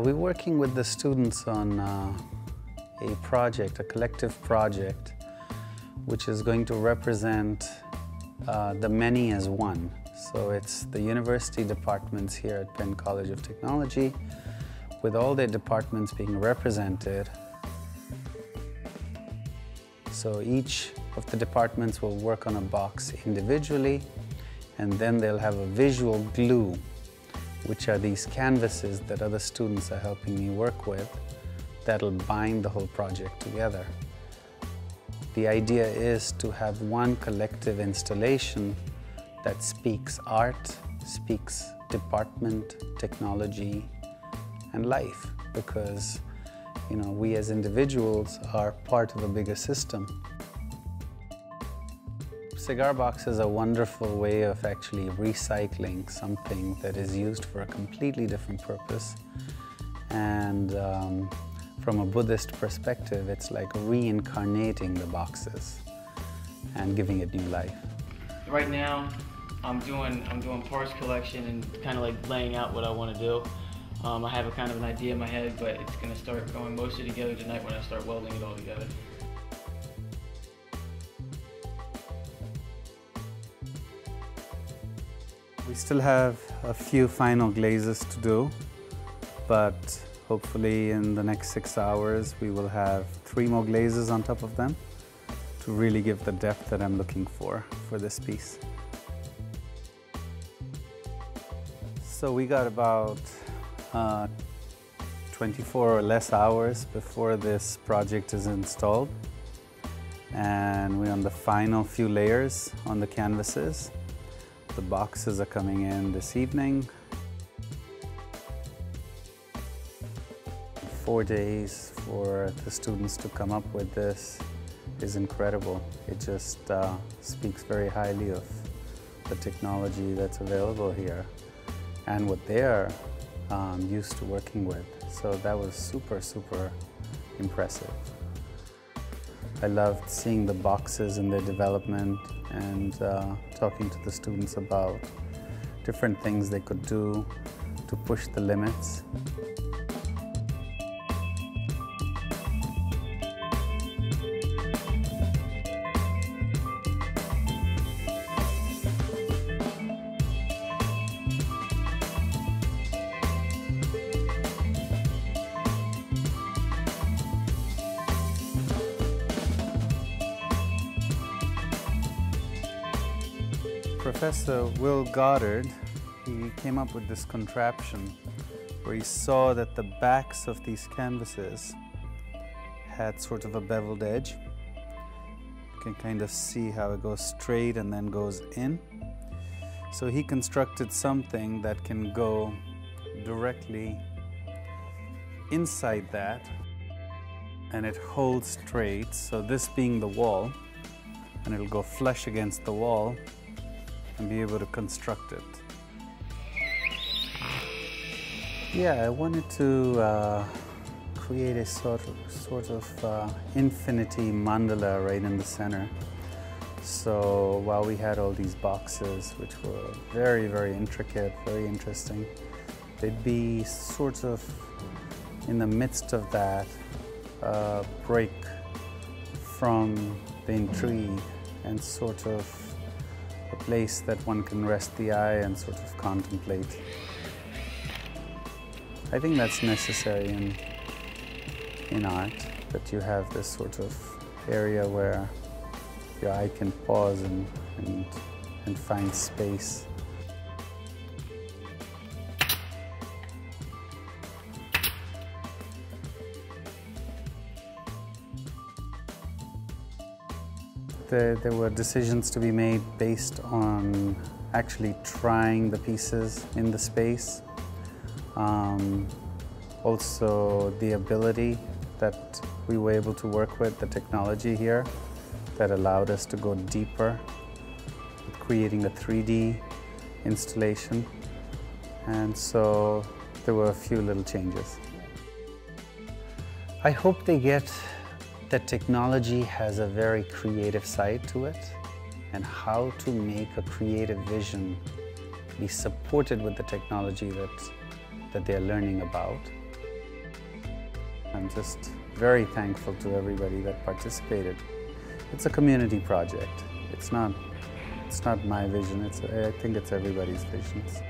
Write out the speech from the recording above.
We're working with the students on a project, a collective project, which is going to represent the many as one. So it's the university departments here at Penn College of Technology, with all their departments being represented. So each of the departments will work on a box individually, and then they'll have a visual glue, which are these canvases that other students are helping me work with, that'll bind the whole project together. The idea is to have one collective installation that speaks art, speaks department, technology, and life, because we as individuals are part of a bigger system. Cigar box is a wonderful way of actually recycling something that is used for a completely different purpose. And from a Buddhist perspective, it's like reincarnating the boxes and giving it new life. Right now, I'm doing parts collection and kind of like laying out what I want to do. I have a kind of an idea in my head, but it's going to start going mostly together tonight when I start welding it all together. We still have a few final glazes to do, but hopefully in the next 6 hours we will have 3 more glazes on top of them to really give the depth that I'm looking for this piece. So we got about 24 or less hours before this project is installed, and we're on the final few layers on the canvases. The boxes are coming in this evening. 4 days for the students to come up with this is incredible. It just speaks very highly of the technology that's available here and what they're used to working with. So that was super, super impressive. I loved seeing the boxes and their development and talking to the students about different things they could do to push the limits. Professor Will Goddard, he came up with this contraption where he saw that the backs of these canvases had sort of a beveled edge. You can kind of see how it goes straight and then goes in. So he constructed something that can go directly inside that, and it holds straight. So this being the wall, and it'll go flush against the wall and be able to construct it. Yeah, I wanted to create a sort of infinity mandala right in the center. So while we had all these boxes, which were very, very intricate, very interesting, they'd be sort of in the midst of that break from the intrigue and sort of a place that one can rest the eye and sort of contemplate. I think that's necessary in art, that you have this sort of area where your eye can pause and find space. There were decisions to be made based on actually trying the pieces in the space. Also the ability that we were able to work with, the technology here that allowed us to go deeper with creating a 3D installation. And so there were a few little changes. I hope they get that technology has a very creative side to it, and how to make a creative vision be supported with the technology that they're learning about, I'm just very thankful to everybody that participated. It's a community project. It's not my vision. I think it's everybody's visions.